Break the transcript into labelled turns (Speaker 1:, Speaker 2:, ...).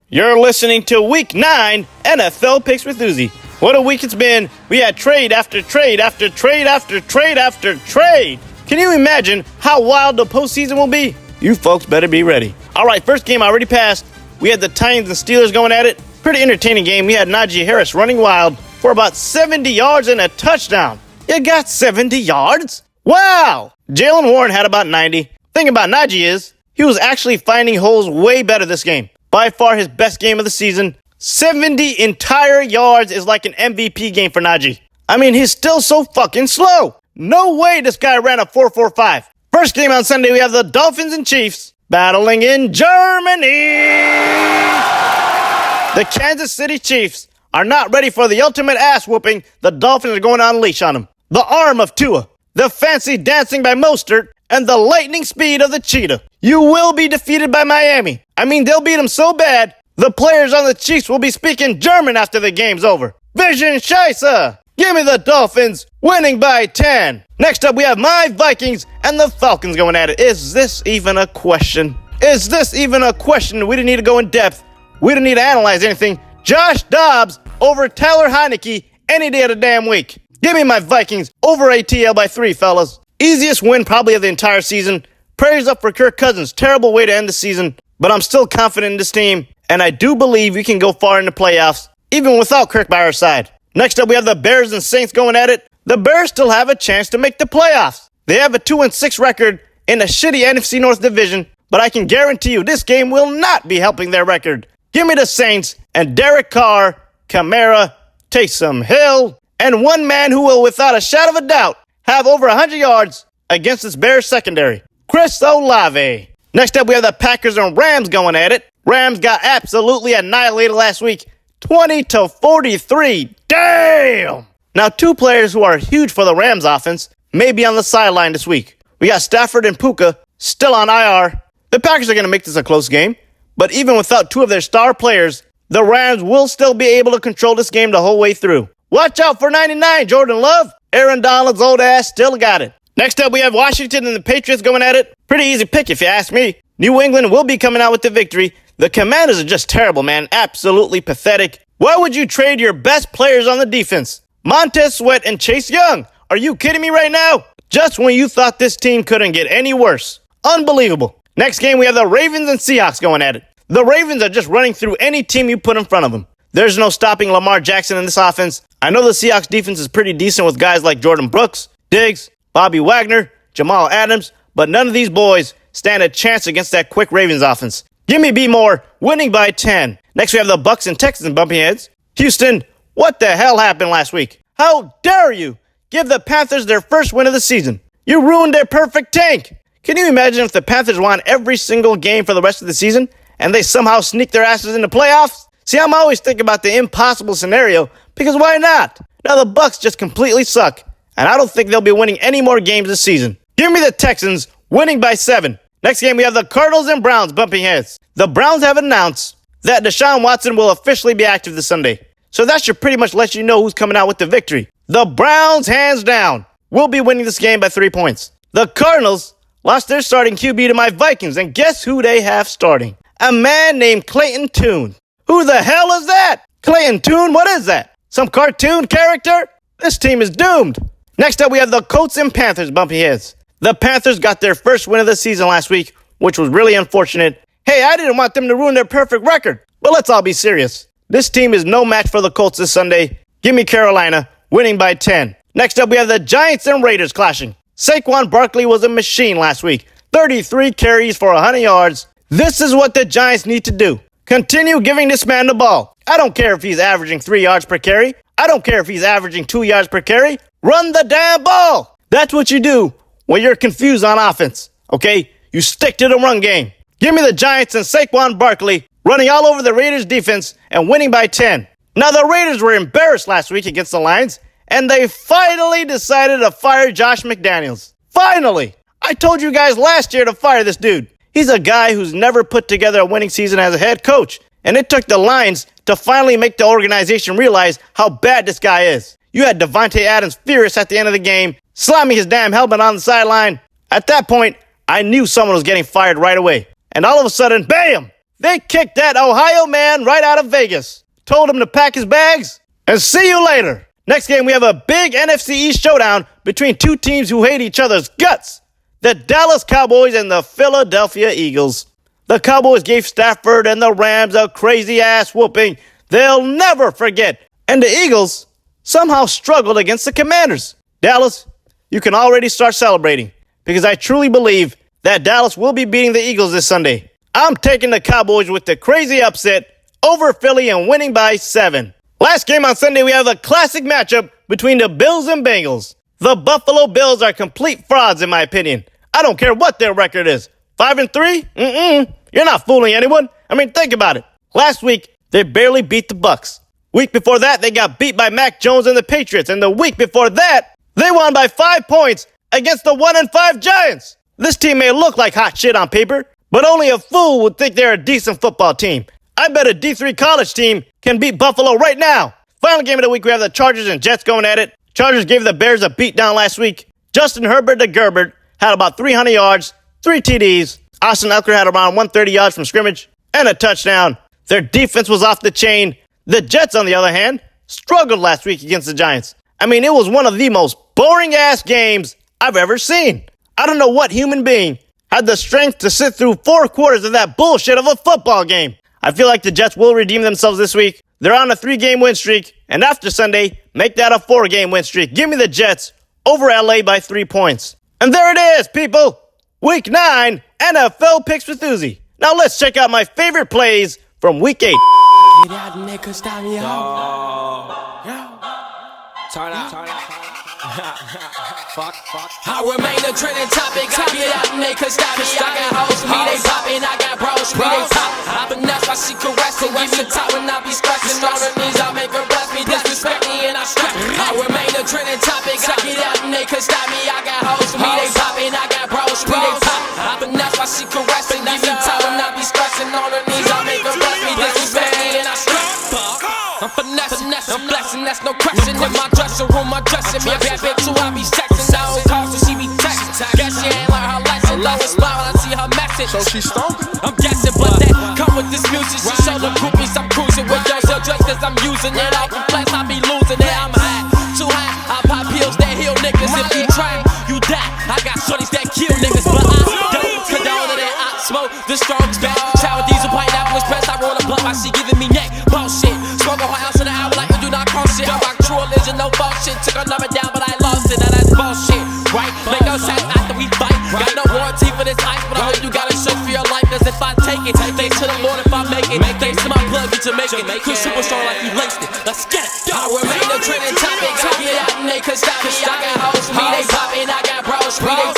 Speaker 1: You're listening to Week 9 NFL Picks with Uzi. What a week it's been. We had trade after trade after trade after trade after trade. Can you imagine how wild the postseason will be? You folks better be ready. All right, first game already passed. We had the Titans and Steelers going at it. Pretty entertaining game. We had Najee Harris running wild for about 70 yards and a touchdown. You got 70 yards? Wow! Jalen Warren had about 90. Thing about Najee is, he was actually finding holes way better this game. By far his best game of the season. 70 entire yards is like an MVP game for Najee. I mean, he's still so fucking slow. No way this guy ran a 4.45. First game on Sunday, we have the Dolphins and Chiefs battling in Germany. The Kansas City Chiefs are not ready for the ultimate ass whooping the Dolphins are going to unleash on them. The arm of Tua, the fancy dancing by Mostert, and the lightning speed of the cheetah. You will be defeated by Miami. I mean, they'll beat them so bad, the players on the Chiefs will be speaking German after the game's over. Vision scheiße! Give me the Dolphins, winning by 10. Next up, we have my Vikings and the Falcons going at it. Is this even a question? Is this even a question? We didn't need to go in depth. We didn't need to analyze anything. Josh Dobbs over Tyler Heineke any day of the damn week. Give me my Vikings over ATL by 3, fellas. Easiest win probably of the entire season. Prayers up for Kirk Cousins. Terrible way to end the season. But I'm still confident in this team. And I do believe we can go far in the playoffs, even without Kirk by our side. Next up, we have the Bears and Saints going at it. The Bears still have a chance to make the playoffs. They have a 2-6 record in a shitty NFC North division. But I can guarantee you this game will not be helping their record. Give me the Saints and Derek Carr, Kamara, Taysom Hill, and one man who will, without a shadow of a doubt, have over 100 yards against this Bears secondary, Chris Olave. Next up, we have the Packers and Rams going at it. Rams got absolutely annihilated last week, 20-43. Damn! Now, two players who are huge for the Rams offense may be on the sideline this week. We got Stafford and Puka still on IR. The Packers are going to make this a close game, but even without two of their star players, the Rams will still be able to control this game the whole way through. Watch out for 99, Jordan Love. Aaron Donald's old ass still got it. Next up, we have Washington and the Patriots going at it. Pretty easy pick if you ask me. New England will be coming out with the victory. The Commanders are just terrible, man. Absolutely pathetic. Why would you trade your best players on the defense? Montez Sweat and Chase Young. Are you kidding me right now? Just when you thought this team couldn't get any worse. Unbelievable. Next game, we have the Ravens and Seahawks going at it. The Ravens are just running through any team you put in front of them. There's no stopping Lamar Jackson in this offense. I know the Seahawks defense is pretty decent with guys like Jordan Brooks, Diggs, Bobby Wagner, Jamal Adams, but none of these boys stand a chance against that quick Ravens offense. Give me B more, winning by 10. Next, we have the Bucs and Texans bumping heads. Houston, what the hell happened last week? How dare you give the Panthers their first win of the season? You ruined their perfect tank. Can you imagine if the Panthers won every single game for the rest of the season and they somehow sneak their asses into playoffs? See, I'm always thinking about the impossible scenario because why not? Now the Bucs just completely suck, and I don't think they'll be winning any more games this season. Give me the Texans winning by 7. Next game, we have the Cardinals and Browns bumping heads. The Browns have announced that Deshaun Watson will officially be active this Sunday. So that should pretty much let you know who's coming out with the victory. The Browns, hands down, will be winning this game by 3 points. The Cardinals lost their starting QB to my Vikings, and guess who they have starting? A man named Clayton Tune. Who the hell is that? Clayton Tune, what is that? Some cartoon character? This team is doomed. Next up, we have the Colts and Panthers bumping heads. The Panthers got their first win of the season last week, which was really unfortunate. Hey, I didn't want them to ruin their perfect record. But let's all be serious. This team is no match for the Colts this Sunday. Give me Carolina, winning by 10. Next up, we have the Giants and Raiders clashing. Saquon Barkley was a machine last week. 33 carries for 100 yards. This is what the Giants need to do. Continue giving this man the ball. I don't care if he's averaging 3 yards per carry. I don't care if he's averaging 2 yards per carry. Run the damn ball. That's what you do when you're confused on offense, okay? You stick to the run game. Give me the Giants and Saquon Barkley running all over the Raiders defense and winning by 10. Now, the Raiders were embarrassed last week against the Lions, and they finally decided to fire Josh McDaniels. Finally! I told you guys last year to fire this dude. He's a guy who's never put together a winning season as a head coach, and it took the Lions to finally make the organization realize how bad this guy is. You had Devontae Adams furious at the end of the game, slamming his damn helmet on the sideline. At that point, I knew someone was getting fired right away. And all of a sudden, bam! They kicked that Ohio man right out of Vegas. Told him to pack his bags and see you later. Next game, we have a big NFC East showdown between two teams who hate each other's guts. The Dallas Cowboys and the Philadelphia Eagles. The Cowboys gave Stafford and the Rams a crazy-ass whooping they'll never forget. And the Eagles somehow struggled against the Commanders. Dallas, you can already start celebrating because I truly believe that Dallas will be beating the Eagles this Sunday. I'm taking the Cowboys with the crazy upset over Philly and winning by 7. Last game on Sunday, we have a classic matchup between the Bills and Bengals. The Buffalo Bills are complete frauds in my opinion. I don't care what their record is. 5-3? You're not fooling anyone. I mean, think about it. Last week, they barely beat the Bucks. Week before that, they got beat by Mac Jones and the Patriots. And the week before that, they won by 5 points against the 1-5 Giants. This team may look like hot shit on paper, but only a fool would think they're a decent football team. I bet a D3 college team can beat Buffalo right now. Final game of the week, we have the Chargers and Jets going at it. Chargers gave the Bears a beatdown last week. Justin Herbert to Gerbert had about 300 yards, 3 TDs. Austin Eckler had around 130 yards from scrimmage and a touchdown. Their defense was off the chain. The Jets, on the other hand, struggled last week against the Giants. I mean, it was one of the most boring-ass games I've ever seen. I don't know what human being had the strength to sit through 4 quarters of that bullshit of a football game. I feel like the Jets will redeem themselves this week. They're on a 3-game win streak, and after Sunday, make that a 4-game win streak. Give me the Jets over LA by 3 points. And there it is, people. Week 9, NFL Picks with Uzi. Now let's check out my favorite plays from Week 8.
Speaker 2: Get out, nigga, stop me out. Turn up. Fuck. I remain a trending topic. I get out and they can stop me. I got hoes for me, they poppin'. I got bros for me, they pop. I finesse my she caressing. Give me the top when I be scratching. On her knees, I make her bless me. Disrespect me and I strap. I remain a trending topic. I get out and they can stop me. I got hoes for me, they poppin'. I got bros for me, they pop. I finesse my she caressing. Give me the top when I be scratching. On her knees, I make her bless me. Disrespect me and I strap. I'm finessing, I'm flexing, that's no question. In my dressing room, I'm dressing me a bad bitch who I be sexing. I don't call so she be texting. Guess she ain't learned her lesson. Love a smile when I see her message. So she stoned? I'm guessing, but that come with this music. She show the groupies I'm cruising with yo. So just cause I'm using it off the flex, I be losing it. I'm high, too high. I pop pills that heal niggas. If you try, you die. I got shorties that kill niggas, but I don't condone it. I smoke the strongest back. Shower diesel, pineapple express. I roll a blunt while she giving me neck. Bullshit. Smoke a whole ounce in the hour like you do not call shit. I rock true religion, no bullshit. Took her number down, but I lost it. Now that's bullshit, right? Make no sense after we fight. Got no warranty for this ice, but I hope you got insurance for your life. Cause if I take it, thanks to the Lord if I make it. Thanks to my plug, you Jamaican. Cause super strong like you laced it. Let's get it. I remain a trending topic. I get out and they could stop me. I got hoes for me, they poppin'. I got bros for me, they